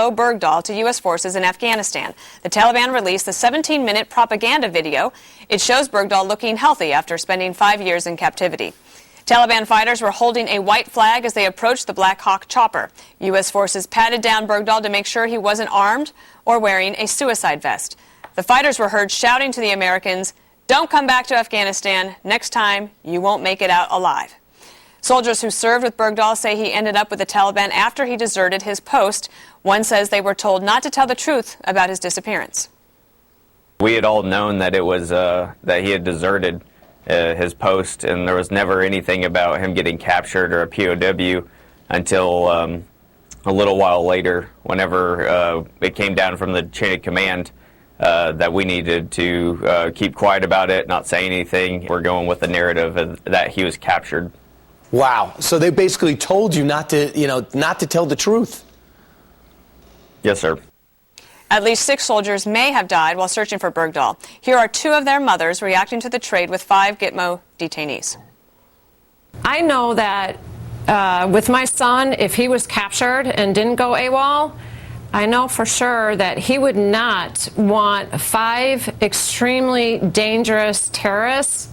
show Bergdahl to U.S. forces in Afghanistan. The Taliban released the 17-minute propaganda video. It shows Bergdahl looking healthy after spending 5 years in captivity. Taliban fighters were holding a white flag as they approached the Black Hawk chopper. U.S. forces patted down Bergdahl to make sure he wasn't armed or wearing a suicide vest. The fighters were heard shouting to the Americans, "Don't come back to Afghanistan. Next time, you won't make it out alive." Soldiers who served with Bergdahl say he ended up with the Taliban after he deserted his post. One says they were told not to tell the truth about his disappearance. We had all known that it was that he had deserted his post, and there was never anything about him getting captured or a POW until a little while later, whenever it came down from the chain of command that we needed to keep quiet about it, not say anything. We're going with the narrative that he was captured. Wow. So they basically told you not to, not to tell the truth. Yes, sir. At least 6 soldiers may have died while searching for Bergdahl. Here are 2 of their mothers reacting to the trade with 5 Gitmo detainees. I know that with my son, if he was captured and didn't go AWOL, I know for sure that he would not want 5 extremely dangerous terrorists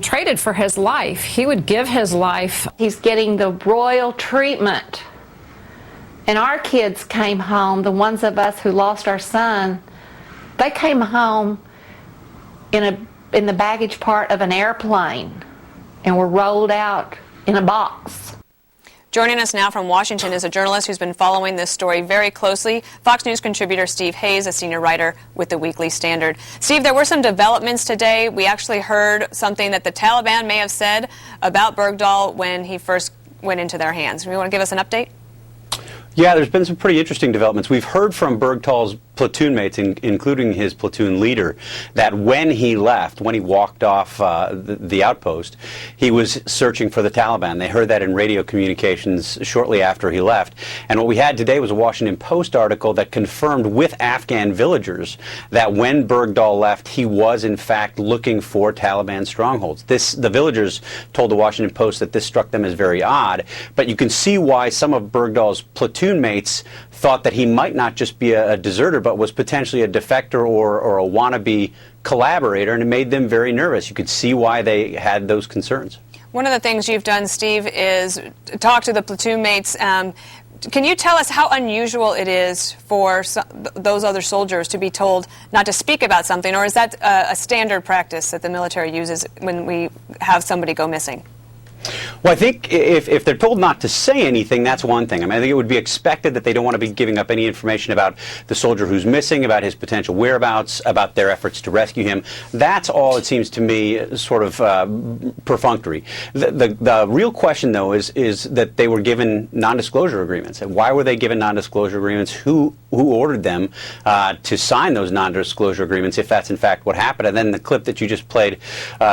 traded for his life. He would give his life. He's getting the royal treatment. And our kids came home, the ones of us who lost our son, they came home in the baggage part of an airplane and were rolled out in a box. Joining us now from Washington is a journalist who's been following this story very closely, Fox News contributor Steve Hayes, a senior writer with the Weekly Standard. Steve, there were some developments today. We actually heard something that the Taliban may have said about Bergdahl when he first went into their hands. You want to give us an update? Yeah, there's been some pretty interesting developments. We've heard from Bergdahl's platoon mates, including his platoon leader, that when he left, when he walked off the outpost, he was searching for the Taliban. They heard that in radio communications shortly after he left. And what we had today was a Washington Post article that confirmed with Afghan villagers that when Bergdahl left, he was in fact looking for Taliban strongholds. The villagers told the Washington Post that this struck them as very odd, but you can see why some of Bergdahl's platoon mates thought that he might not just be a deserter, but was potentially a defector or a wannabe collaborator, and it made them very nervous. You could see why they had those concerns. One of the things you've done, Steve, is talk to the platoon mates. Can you tell us how unusual it is for those other soldiers to be told not to speak about something, or is that a standard practice that the military uses when we have somebody go missing? Well, I think if they're told not to say anything, that's one thing. I mean, I think it would be expected that they don't want to be giving up any information about the soldier who's missing, about his potential whereabouts, about their efforts to rescue him. That's all, it seems to me, sort of perfunctory. The real question, though, is that they were given non-disclosure agreements. And why were they given non-disclosure agreements? Who ordered them to sign those non-disclosure agreements, if that's in fact what happened? And then the clip that you just played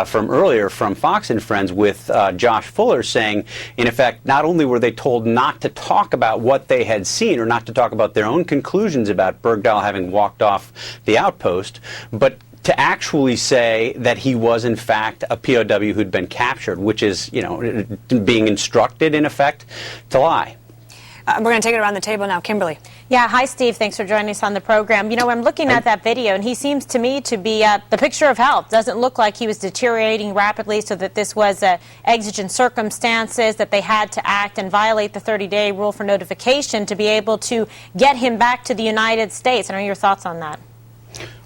from earlier from Fox and Friends with Josh Fuller saying, in effect, not only were they told not to talk about what they had seen or not to talk about their own conclusions about Bergdahl having walked off the outpost, but to actually say that he was, in fact, a POW who'd been captured, which is, being instructed, in effect, to lie. We're going to take it around the table now. Kimberly. Yeah, hi, Steve. Thanks for joining us on the program. I'm looking at that video, and he seems to me to be the picture of health. Doesn't look like he was deteriorating rapidly, so that this was exigent circumstances, that they had to act and violate the 30-day rule for notification to be able to get him back to the United States. I know your thoughts on that.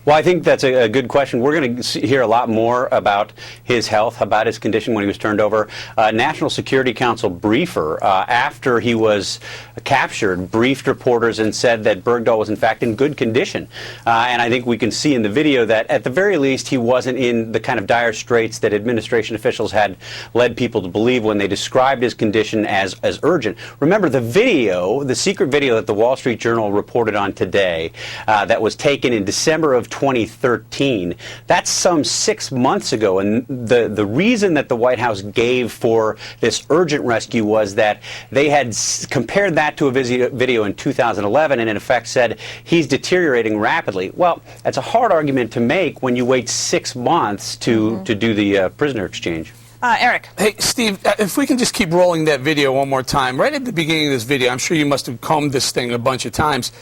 Well, I think that's a good question. We're going to hear a lot more about his health, about his condition when he was turned over. National Security Council briefer, after he was captured, briefed reporters and said that Bergdahl was, in fact, in good condition. And I think we can see in the video that, at the very least, he wasn't in the kind of dire straits that administration officials had led people to believe when they described his condition as urgent. Remember, the video, the secret video that the Wall Street Journal reported on today, that was taken in December of 2013. That's some 6 months ago, and the reason that the White House gave for this urgent rescue was that they had compared that to a video in 2011 and in effect said he's deteriorating rapidly. Well, that's a hard argument to make when you wait 6 months to do the prisoner exchange. Eric. Hey, Steve, if we can just keep rolling that video one more time. Right at the beginning of this video, I'm sure you must have combed this thing a bunch of times.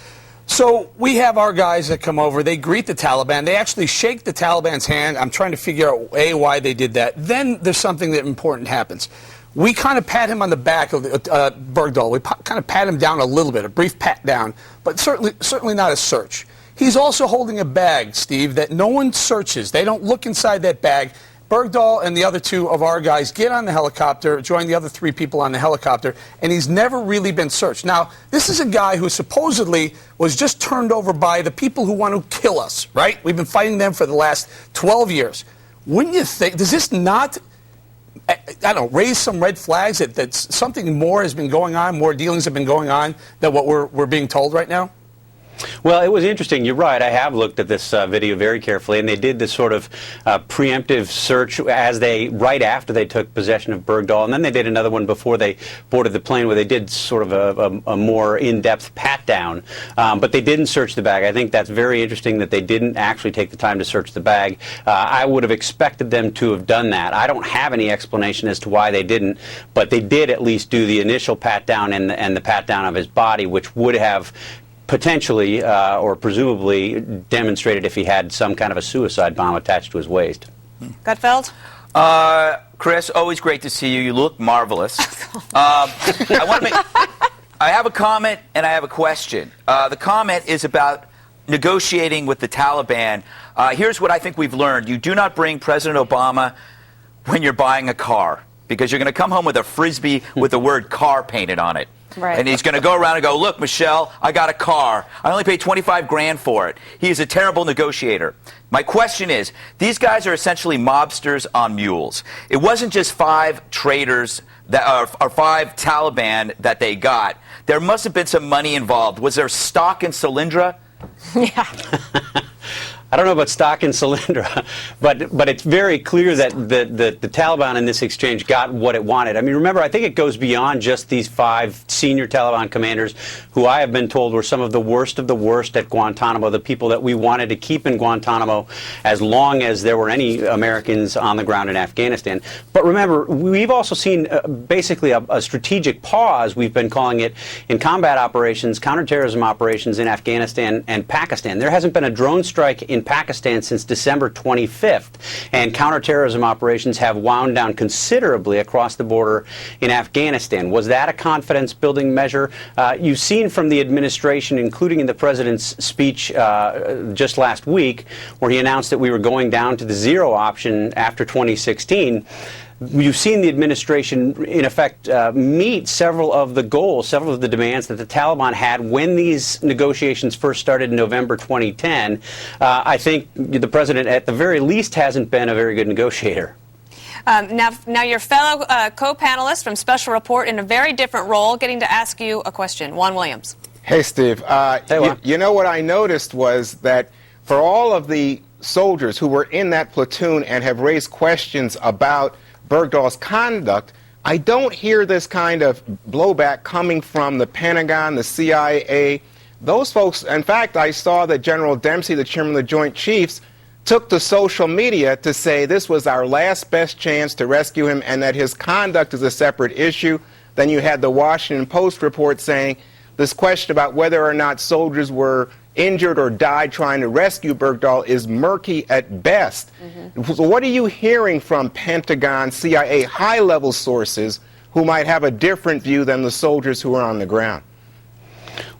So we have our guys that come over. They greet the Taliban. They actually shake the Taliban's hand. I'm trying to figure out, A, why they did that. Then there's something that important happens. We kind of pat him on the back of Bergdahl. We kind of pat him down a little bit, a brief pat down, but certainly not a search. He's also holding a bag, Steve, that no one searches. They don't look inside that bag. Bergdahl and the other two of our guys get on the helicopter, join the other three people on the helicopter, and he's never really been searched. Now, this is a guy who supposedly was just turned over by the people who want to kill us, right? We've been fighting them for the last 12 years. Wouldn't you think, does this not, I don't know, raise some red flags that something more has been going on, more dealings have been going on than what we're being told right now? Well, it was interesting. You're right. I have looked at this video very carefully, and they did this sort of preemptive search right after they took possession of Bergdahl, and then they did another one before they boarded the plane where they did sort of a more in-depth pat-down. But they didn't search the bag. I think that's very interesting that they didn't actually take the time to search the bag. I would have expected them to have done that. I don't have any explanation as to why they didn't, but they did at least do the initial pat-down and the pat-down of his body, which would have potentially or presumably demonstrated if he had some kind of a suicide bomb attached to his waist. Gutfeld? Chris, always great to see you. You look marvelous. I have a comment and I have a question. The comment is about negotiating with the Taliban. Here's what I think we've learned. You do not bring President Obama when you're buying a car, because you're going to come home with a Frisbee with the word car painted on it. Right. And he's going to go around and go, look, Michelle, I got a car. I only paid $25,000 for it. He is a terrible negotiator. My question is, these guys are essentially mobsters on mules. It wasn't just 5 traitors or 5 Taliban that they got. There must have been some money involved. Was there stock in Solyndra? Yeah. I don't know about stock in Solyndra, but it's very clear that the Taliban in this exchange got what it wanted. I mean, remember, I think it goes beyond just these 5 senior Taliban commanders who I have been told were some of the worst at Guantanamo, the people that we wanted to keep in Guantanamo as long as there were any Americans on the ground in Afghanistan. But remember, we've also seen basically a strategic pause, we've been calling it, in combat operations, counterterrorism operations in Afghanistan and Pakistan. There hasn't been a drone strike in Pakistan since December 25th, and counterterrorism operations have wound down considerably across the border in Afghanistan. Was that a confidence-building measure? You've seen from the administration, including in the president's speech just last week, where he announced that we were going down to the zero option after 2016. You've seen the administration, in effect, meet several of the goals, several of the demands that the Taliban had when these negotiations first started in November 2010. I think the president, at the very least, hasn't been a very good negotiator. Now your fellow co-panelist from Special Report in a very different role, getting to ask you a question. Juan Williams. Hey, Steve. Hey, Juan. You know what I noticed was that for all of the soldiers who were in that platoon and have raised questions about Bergdahl's conduct, I don't hear this kind of blowback coming from the Pentagon, the CIA. Those folks, in fact, I saw that General Dempsey, the chairman of the Joint Chiefs, took to social media to say this was our last best chance to rescue him and that his conduct is a separate issue. Then you had the Washington Post report saying this question about whether or not soldiers were injured or died trying to rescue Bergdahl is murky at best. Mm-hmm. So what are you hearing from Pentagon, CIA, high-level sources who might have a different view than the soldiers who are on the ground?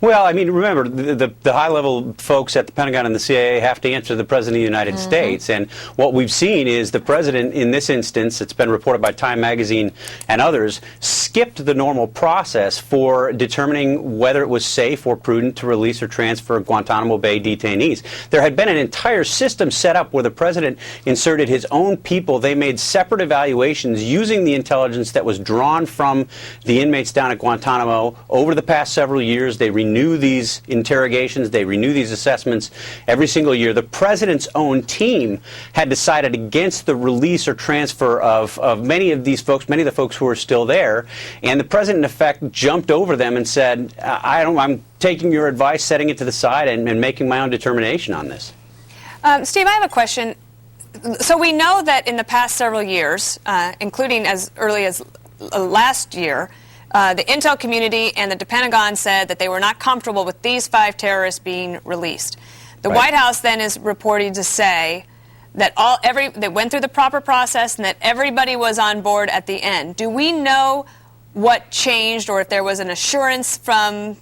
Well, I mean, remember, the high-level folks at the Pentagon and the CIA have to answer the President of the United States. And what we've seen is the President, in this instance, it's been reported by Time Magazine and others, skipped the normal process for determining whether it was safe or prudent to release or transfer Guantanamo Bay detainees. There had been an entire system set up where the President inserted his own people. They made separate evaluations using the intelligence that was drawn from the inmates down at Guantanamo over the past several years. They renew these interrogations, they renew these assessments every single year. The President's own team had decided against the release or transfer of many of these folks, many of the folks who are still there, and the President, in effect, jumped over them and said, I'm taking your advice, setting it to the side, and making my own determination on this. Steve, I have a question. So we know that in the past several years, including as early as last year, the intel community and the Pentagon said that they were not comfortable with these 5 terrorists being released. The White House then is reporting to say that they went through the proper process and that everybody was on board at the end. Do we know what changed, or if there was an assurance from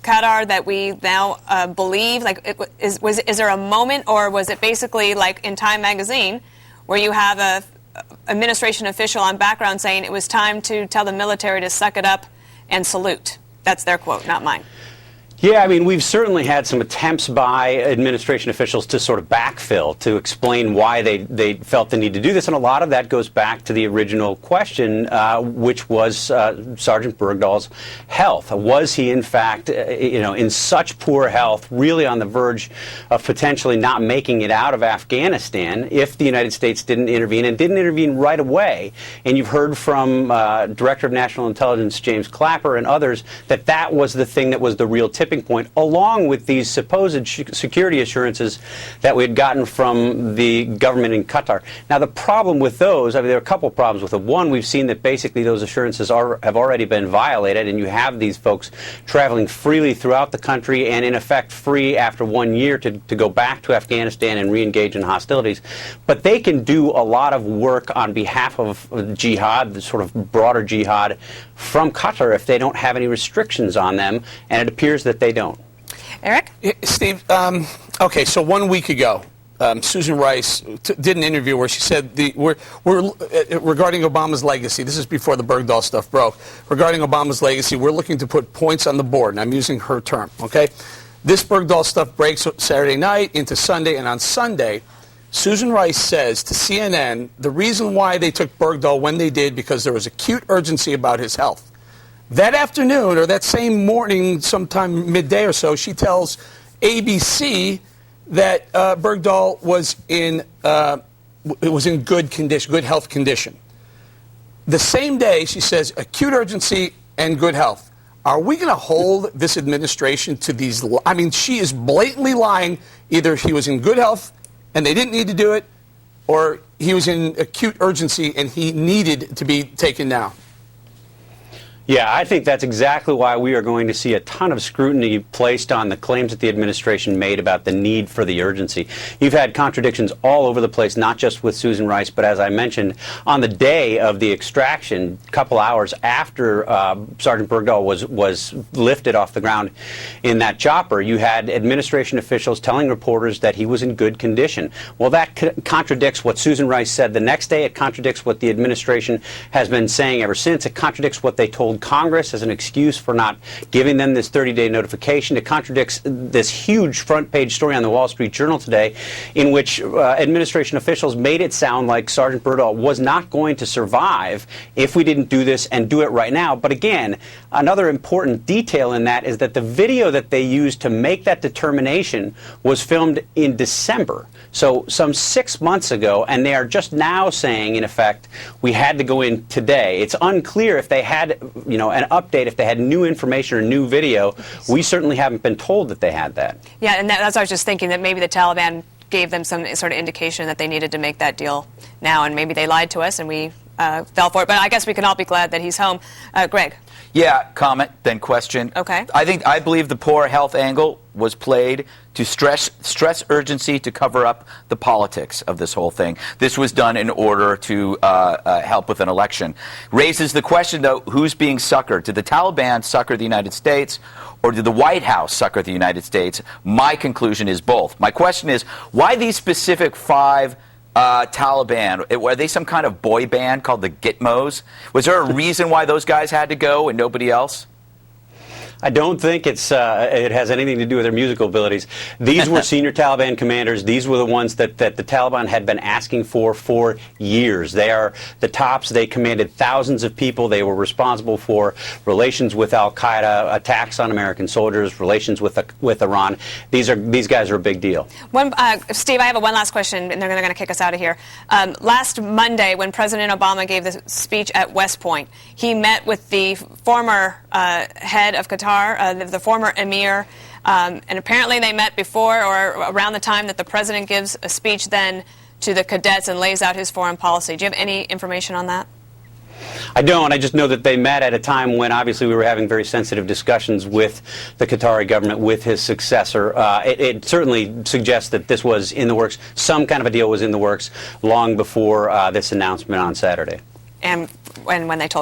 Qatar that we now believe? Like, is there a moment, or was it basically like in Time magazine, where you have a administration official on background saying it was time to tell the military to suck it up and salute? That's their quote, not mine. Yeah, I mean, we've certainly had some attempts by administration officials to sort of backfill, to explain why they felt the need to do this, and a lot of that goes back to the original question, which was Sergeant Bergdahl's health. Was he, in fact, in such poor health, really on the verge of potentially not making it out of Afghanistan if the United States didn't intervene, and didn't intervene right away? And you've heard from Director of National Intelligence James Clapper and others that that was the thing that was the real tipping point, along with these supposed security assurances that we had gotten from the government in Qatar. Now, the problem with those, I mean, there are a couple problems with them. One, we've seen that basically those assurances have already been violated, and you have these folks traveling freely throughout the country and, in effect, free after 1 year to go back to Afghanistan and re-engage in hostilities. But they can do a lot of work on behalf of jihad, the sort of broader jihad, from Qatar if they don't have any restrictions on them, and it appears that they don't. Eric? Steve, okay, so 1 week ago, Susan Rice did an interview where she said we're regarding Obama's legacy. This is before the Bergdahl stuff broke. Regarding Obama's legacy, we're looking to put points on the board, and I'm using her term, okay? This Bergdahl stuff breaks Saturday night into Sunday, and on Sunday, Susan Rice says to CNN the reason why they took Bergdahl when they did, because there was acute urgency about his health. That afternoon, or that same morning, sometime midday or so, she tells ABC that Bergdahl was in good condition, good health condition. The same day, she says acute urgency and good health. Are we going to hold this administration to these? I mean, she is blatantly lying. Either he was in good health and they didn't need to do it, or he was in acute urgency and he needed to be taken down. Yeah, I think that's exactly why we are going to see a ton of scrutiny placed on the claims that the administration made about the need for the urgency. You've had contradictions all over the place, not just with Susan Rice, but as I mentioned, on the day of the extraction, a couple hours after Sergeant Bergdahl was lifted off the ground in that chopper, you had administration officials telling reporters that he was in good condition. Well, that contradicts what Susan Rice said the next day. It contradicts what the administration has been saying ever since. It contradicts what they told Congress as an excuse for not giving them this 30-day notification. It contradicts this huge front-page story on the Wall Street Journal today in which administration officials made it sound like Sergeant Bergdahl was not going to survive if we didn't do this and do it right now. But again, another important detail in that is that the video that they used to make that determination was filmed in December, so some 6 months ago, and they are just now saying, in effect, we had to go in today. It's unclear if they had an update, if they had new information or new video. We certainly haven't been told that they had that. Yeah, and that's what I was just thinking, that maybe the Taliban gave them some sort of indication that they needed to make that deal now, and maybe they lied to us and we fell for it. But I guess we can all be glad that he's home. Greg? Yeah, comment, then question. Okay. I believe the poor health angle was played to stress urgency to cover up the politics of this whole thing. This was done in order to help with an election. Raises the question, though, who's being suckered? Did the Taliban sucker the United States, or did the White House sucker the United States? My conclusion is both. My question is, why these specific 5 Taliban? Were they some kind of boy band called the Gitmos? Was there a reason why those guys had to go and nobody else? I don't think it has anything to do with their musical abilities. These were senior Taliban commanders. These were the ones that the Taliban had been asking for years. They are the tops. They commanded thousands of people. They were responsible for relations with al-Qaeda, attacks on American soldiers, relations with Iran. These guys are a big deal. Steve, I have one last question, and they're going to kick us out of here. Last Monday, when President Obama gave the speech at West Point, he met with the former head of Qatar, the former emir, and apparently they met before or around the time that the president gives a speech then to the cadets and lays out his foreign policy. Do you have any information on that? I don't. I just know that they met at a time when obviously we were having very sensitive discussions with the Qatari government, with his successor. It certainly suggests that this was in the works. Some kind of a deal was in the works long before this announcement on Saturday. And when they told